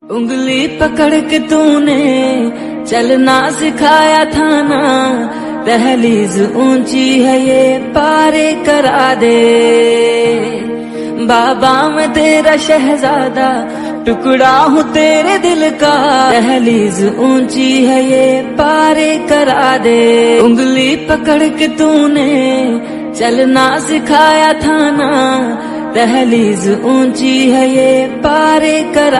उंगली पकड़ के तूने चलना सिखाया था ना, दहलीज ऊंची है ये पारे करा दे। बाबा मैं तेरा शहजादा, टुकड़ा हूँ तेरे दिल का, दहलीज ऊंची है ये पारे करा दे। उंगली पकड़ के तूने चलना सिखाया था ना, दहलीज ऊंची है ये पारे करा